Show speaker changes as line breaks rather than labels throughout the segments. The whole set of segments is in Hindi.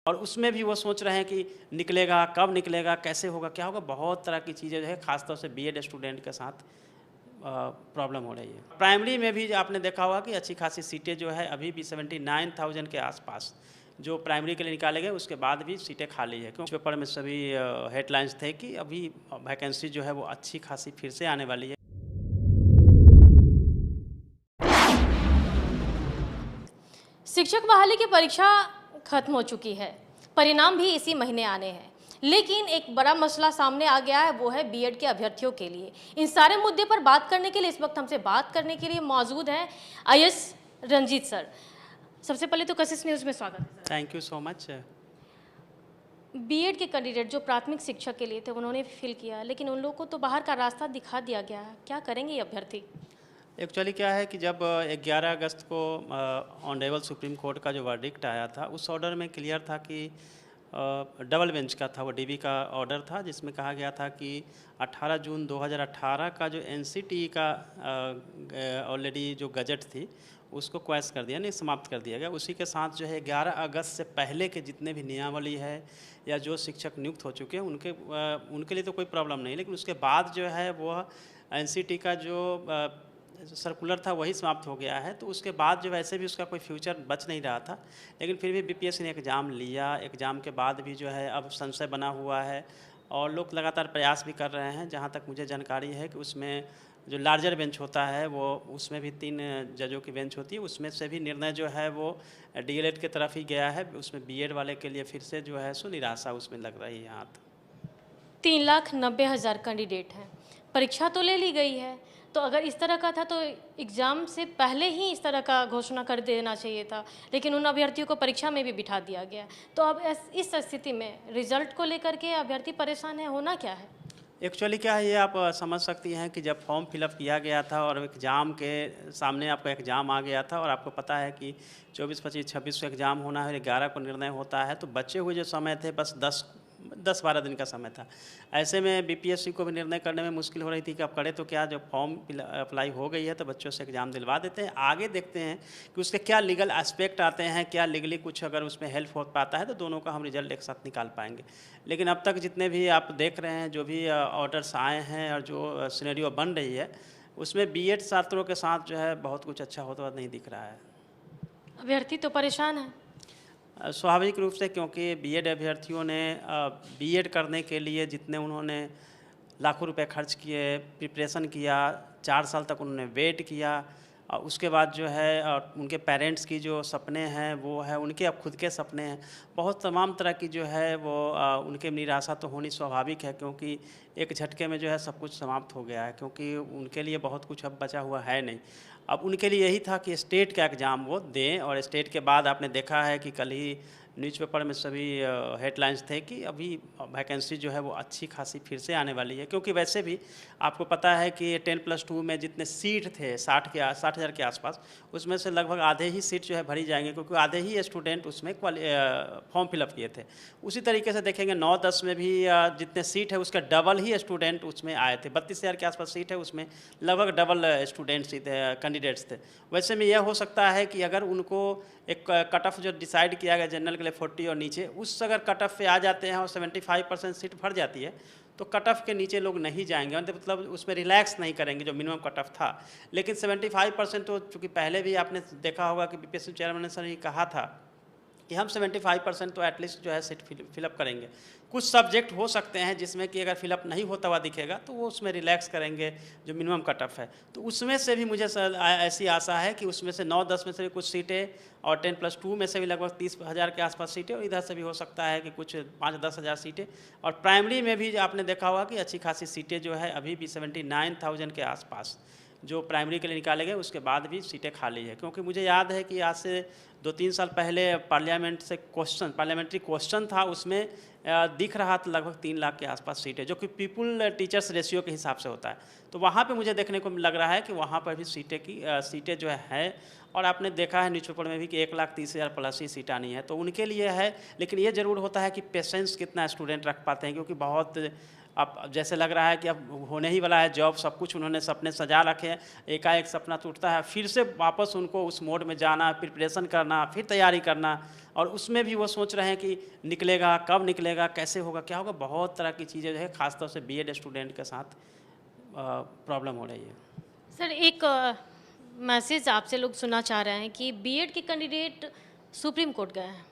और उसमें भी वो सोच रहे हैं कि निकलेगा, कब निकलेगा, कैसे होगा, क्या होगा, बहुत तरह की चीज़ें जो है ख़ासतौर से बीएड स्टूडेंट के साथ प्रॉब्लम हो रही है। प्राइमरी में भी आपने देखा होगा कि अच्छी खासी सीटें जो है अभी भी 79,000 के आसपास जो प्राइमरी के लिए निकाले गए, उसके बाद भी सीटें खाली है। क्योंकि पेपर में सभी हेडलाइंस थे कि अभी वैकेंसी जो है वो अच्छी खासी फिर से आने वाली है।
शिक्षक बहाली की परीक्षा खत्म हो चुकी है, परिणाम भी इसी महीने आने हैं। लेकिन एक बड़ा मसला सामने आ गया है, वो है बीएड के अभ्यर्थियों के लिए। इन सारे मुद्दे पर बात करने के लिए इस वक्त हमसे बात करने के लिए मौजूद हैं आईएएस रंजीत सर। सबसे पहले तो कशिश न्यूज़ में स्वागत है sir.
Thank you so much.
BEd के कैंडिडेट जो प्राथमिक शिक्षक के लिए थे उन्होंने फिल किया, लेकिन उन लोगों को तो बाहर का रास्ता दिखा दिया गया है। क्या करेंगे ये अभ्यर्थी?
एक्चुअली क्या है कि जब 11 अगस्त को ऑनरेबल सुप्रीम कोर्ट का जो वर्डिक्ट आया था, उस ऑर्डर में क्लियर था कि डबल बेंच का था, वो डीबी का ऑर्डर था, जिसमें कहा गया था कि 18 जून 2018 का जो एनसीटी का ऑलरेडी जो गजट थी उसको क्वैश कर दिया, नहीं समाप्त कर दिया गया। उसी के साथ जो है 11 अगस्त से पहले के जितने भी नियमावली है या जो शिक्षक नियुक्त हो चुके हैं उनके लिए तो कोई प्रॉब्लम नहीं, लेकिन उसके बाद जो है वो एनसीटी का जो सर्कुलर था वही समाप्त हो गया है। तो उसके बाद जो वैसे भी उसका कोई फ्यूचर बच नहीं रहा था, लेकिन फिर भी बीपीएससी ने एग्ज़ाम लिया। एग्ज़ाम के बाद भी जो है अब संशय बना हुआ है और लोग लगातार प्रयास भी कर रहे हैं। जहाँ तक मुझे जानकारी है कि उसमें जो लार्जर बेंच होता है वो उसमें भी 3 जजों की बेंच होती है, उसमें से भी निर्णय जो है वो डीएलएड की तरफ ही गया है। उसमें बीएड वाले के लिए फिर से जो है सो निराशा उसमें लग रही है। हाथ
3,90,000 कैंडिडेट हैं, परीक्षा तो ले ली गई है, तो अगर इस तरह का था तो एग्ज़ाम से पहले ही इस तरह का घोषणा कर देना चाहिए था, लेकिन उन अभ्यर्थियों को परीक्षा में भी बिठा दिया गया। तो अब इस स्थिति में रिजल्ट को लेकर के अभ्यर्थी परेशान है, होना क्या है?
एक्चुअली क्या है, ये आप समझ सकती हैं कि जब फॉर्म फिलअप किया गया था और एग्ज़ाम के सामने आपका एग्ज़ाम आ गया था और आपको पता है कि 24, 25, 26 को एग्ज़ाम होना है, 11 को निर्णय होता है, तो बचे हुए जो समय थे बस 10-12 दिन का समय था। ऐसे में बीपीएससी को भी निर्णय करने में मुश्किल हो रही थी कि अब करें तो क्या। जब फॉर्म अप्लाई हो गई है तो बच्चों से एग्ज़ाम दिलवा देते हैं, आगे देखते हैं कि उसके क्या लीगल एस्पेक्ट आते हैं, क्या लीगली कुछ अगर उसमें हेल्प हो पाता है तो दोनों का हम रिजल्ट एक साथ निकाल पाएंगे। लेकिन अब तक जितने भी आप देख रहे हैं, जो भी ऑर्डर्स आए हैं और जो सिनेरियो बन रही है, उसमें बीएड छात्रों के साथ जो है बहुत कुछ अच्छा होता हुआ नहीं दिख रहा है।
अभ्यर्थी तो परेशान है।
स्वाभाविक रूप से, क्योंकि बीएड अभ्यर्थियों ने बीएड करने के लिए जितने उन्होंने लाखों रुपए खर्च किए, प्रिपरेशन किया, 4 साल तक उन्होंने वेट किया, उसके बाद जो है उनके पेरेंट्स की जो सपने हैं वो है, उनके अब खुद के सपने हैं, बहुत तमाम तरह की जो है वो उनके निराशा तो होनी स्वाभाविक है, क्योंकि एक झटके में जो है सब कुछ समाप्त हो गया है, क्योंकि उनके लिए बहुत कुछ अब बचा हुआ है नहीं। अब उनके लिए यही था कि स्टेट का एग्ज़ाम वो दें, और स्टेट के बाद आपने देखा है कि कल ही न्यूज़पेपर में सभी हेडलाइंस थे कि अभी वैकेंसी जो है वो अच्छी खासी फिर से आने वाली है। क्योंकि वैसे भी आपको पता है कि 10+2 में जितने सीट थे 60,000 के आसपास, उसमें से लगभग आधे ही सीट जो है भरी जाएंगे, क्योंकि आधे ही स्टूडेंट उसमें फॉर्म फिलअप किए थे। उसी तरीके से देखेंगे 9-10 में भी जितने सीट है उसका डबल ही स्टूडेंट उसमें आए थे। 32,000 के आसपास सीट है, उसमें लगभग डबल स्टूडेंट्स थे, कैंडिडेट्स थे। वैसे में यह हो सकता है कि अगर उनको एक कट ऑफ जो डिसाइड किया गया जनरल के लिए 40 और नीचे, उस अगर कट ऑफ पे आ जाते हैं और 75% सीट भर जाती है तो कट ऑफ के नीचे लोग नहीं जाएंगे, मतलब उसमें रिलैक्स नहीं करेंगे जो मिनिमम कट ऑफ था। लेकिन 75% तो चूँकि पहले भी आपने देखा होगा कि बीपीएससी चेयरमैन सर ने कहा था कि हम 75% तो एटलीस्ट जो है सीट फिलअप करेंगे। कुछ सब्जेक्ट हो सकते हैं जिसमें कि अगर फिलअप नहीं होता हुआ दिखेगा तो वो उसमें रिलैक्स करेंगे जो मिनिमम कट ऑफ है। तो उसमें से भी मुझे ऐसी आशा है कि उसमें से 9-10 में से भी कुछ सीटें, और 10+2 में से भी लगभग 30,000 के आसपास सीटें, और इधर से भी हो सकता है कि कुछ 5-10 हज़ार सीटें। और प्राइमरी में भी आपने देखा होगा कि अच्छी खासी सीटें जो है अभी भी 79,000 के आसपास जो प्राइमरी के लिए निकाले गए, उसके बाद भी सीटें खाली है। क्योंकि मुझे याद है कि आज से 2-3 साल पहले पार्लियामेंट्री क्वेश्चन था, उसमें दिख रहा था लगभग 3 लाख के आसपास सीटें, जो कि पीपल टीचर्स रेशियो के हिसाब से होता है। तो वहाँ पे मुझे देखने को लग रहा है कि वहाँ पर भी सीटें जो है, और आपने देखा है न्यूज़पेपर में भी कि 1,30,000 प्लस ही सीट आनी है, तो उनके लिए है। लेकिन ये ज़रूर होता है कि पेशेंस कितना स्टूडेंट रख पाते हैं, क्योंकि बहुत अब जैसे लग रहा है कि अब होने ही वाला है जॉब, सब कुछ उन्होंने सपने सजा रखे हैं, एकाएक सपना टूटता है, फिर से वापस उनको उस मोड में जाना, प्रिपरेशन करना, फिर तैयारी करना, और उसमें भी वो सोच रहे हैं कि निकलेगा, कब निकलेगा, कैसे होगा, क्या होगा, बहुत तरह की चीज़ें जो है खासतौर से बीएड स्टूडेंट के साथ प्रॉब्लम हो रही है।
सर एक मैसेज आपसे लोग सुनना चाह रहे हैं कि बीएड के कैंडिडेट सुप्रीम कोर्ट गए हैं,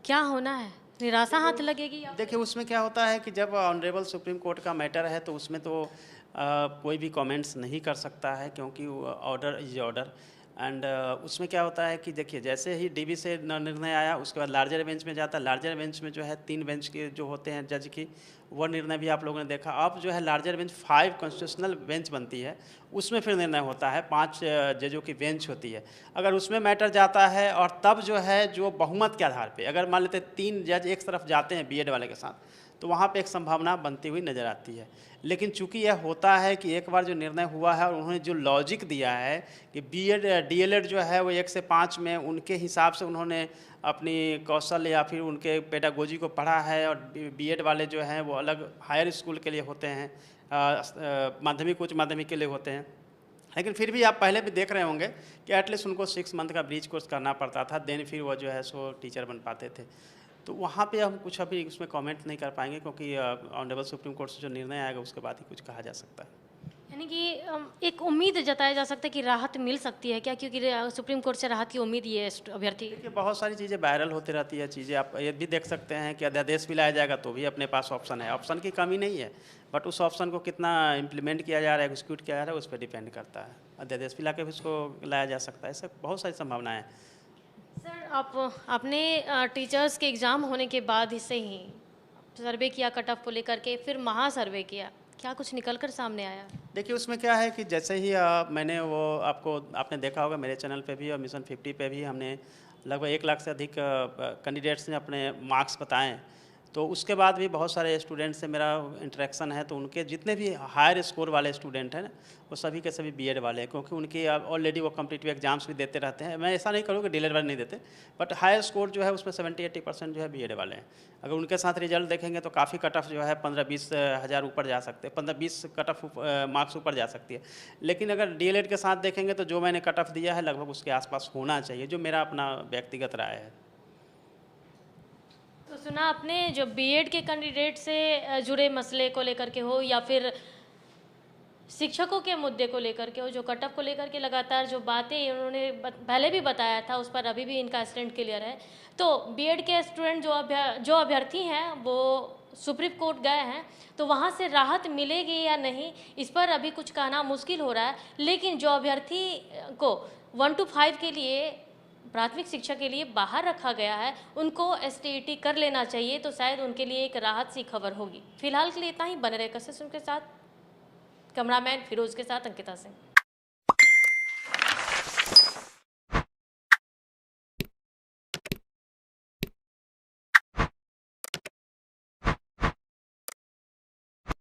क्या होना है, निराशा हाथ लगेगी या
देखिए उसमें क्या होता है कि जब ऑनरेबल सुप्रीम कोर्ट का मैटर है तो उसमें तो कोई भी कमेंट्स नहीं कर सकता है, क्योंकि ऑर्डर इज ऑर्डर। एंड उसमें क्या होता है कि देखिए जैसे ही डीबी से निर्णय आया, उसके बाद लार्जर बेंच में जाता है, लार्जर बेंच में जो है 3 बेंच के जो होते हैं जज की, वो निर्णय भी आप लोगों ने देखा। अब जो है लार्जर बेंच 5 कॉन्स्टिट्यूशनल बेंच बनती है, उसमें फिर निर्णय होता है, 5 जजों की बेंच होती है। अगर उसमें मैटर जाता है और तब जो है जो बहुमत के आधार पे अगर मान लेते 3 जज एक तरफ जाते हैं बीएड वाले के साथ, तो वहाँ पे एक संभावना बनती हुई नज़र आती है। लेकिन चूंकि यह होता है कि एक बार जो निर्णय हुआ है और उन्होंने जो लॉजिक दिया है कि बीएड डीएलएड जो है वो 1 से 5 में उनके हिसाब से उन्होंने अपनी कौशल या फिर उनके पेडागोजी को पढ़ा है, और बीएड वाले जो हैं वो अलग हायर स्कूल के लिए होते हैं, माध्यमिक उच्च माध्यमिक के लिए होते हैं। लेकिन फिर भी आप पहले भी देख रहे होंगे कि एटलीस्ट उनको 6 मंथ का ब्रीच कोर्स करना पड़ता था, देन फिर वो जो है सो टीचर बन पाते थे। तो वहाँ पे हम कुछ अभी उसमें कमेंट नहीं कर पाएंगे, क्योंकि ऑनरेबल सुप्रीम कोर्ट से जो निर्णय आएगा उसके बाद ही कुछ कहा जा सकता है।
यानी कि एक उम्मीद जताया जा सकता है कि राहत मिल सकती है क्या, क्योंकि सुप्रीम कोर्ट से राहत की उम्मीद ये अभ्यर्थी।
देखिए बहुत सारी चीज़ें वायरल होती रहती है, चीज़ें आप ये भी देख सकते हैं कि अध्यादेश भी लाया जाएगा तो भी अपने पास ऑप्शन है, ऑप्शन की कमी नहीं है, बट उस ऑप्शन को कितना इम्प्लीमेंट किया जा रहा है, एग्जीक्यूट किया जा रहा है, उस पर डिपेंड करता है। अध्यादेश भी ला के भी उसको लाया जा सकता है, ऐसे बहुत सारी संभावनाएँ हैं।
सर आपने टीचर्स के एग्ज़ाम होने के बाद से ही सर्वे किया कट ऑफ को लेकर के, फिर महा सर्वे किया, क्या कुछ निकल कर सामने आया?
देखिए उसमें क्या है कि जैसे ही मैंने वो आपने देखा होगा मेरे चैनल पे भी और मिशन 50 पे भी हमने लगभग 1 लाख से अधिक कैंडिडेट्स ने अपने मार्क्स बताएं, तो उसके बाद भी बहुत सारे स्टूडेंट से मेरा इंटरेक्शन है, तो उनके जितने भी हायर स्कोर वाले स्टूडेंट हैं ना, वो सभी के सभी बीएड वाले हैं, क्योंकि उनकी ऑलरेडी वो कॉम्पिटिटिव एग्जाम्स भी देते रहते हैं। मैं ऐसा नहीं करूँ कि डीएलएड वाले नहीं देते, बट हायर स्कोर जो है उसमें 70-80% जो है बीएड वाले हैं। अगर उनके साथ रिजल्ट देखेंगे तो काफ़ी कट ऑफ जो है 15-20 हज़ार ऊपर जा सकते हैं, 15-20 कट ऑफ मार्क्स ऊपर जा सकती है। लेकिन अगर डीएलएड के साथ देखेंगे तो जो मैंने कट ऑफ दिया है लगभग उसके आसपास होना चाहिए, जो मेरा अपना व्यक्तिगत राय है।
तो सुना आपने जो बीएड के कैंडिडेट से जुड़े मसले को लेकर के हो या फिर शिक्षकों के मुद्दे को लेकर के हो, जो कट ऑफ को लेकर के लगातार जो बातें उन्होंने पहले भी बताया था, उस पर अभी भी इनका स्टैंड क्लियर है। तो बीएड के स्टूडेंट जो अभ्यर्थी हैं वो सुप्रीम कोर्ट गए हैं, तो वहाँ से राहत मिलेगी या नहीं, इस पर अभी कुछ कहना मुश्किल हो रहा है। लेकिन जो अभ्यर्थी को 1 to 5 के लिए प्राथमिक शिक्षा के लिए बाहर रखा गया है, उनको एसटीईटी कर लेना चाहिए, तो शायद उनके लिए एक राहत सी खबर होगी। फिलहाल के लिए इतना ही, बने रहे कशिश के साथ, कैमरामैन फिरोज के साथ अंकिता सिंह।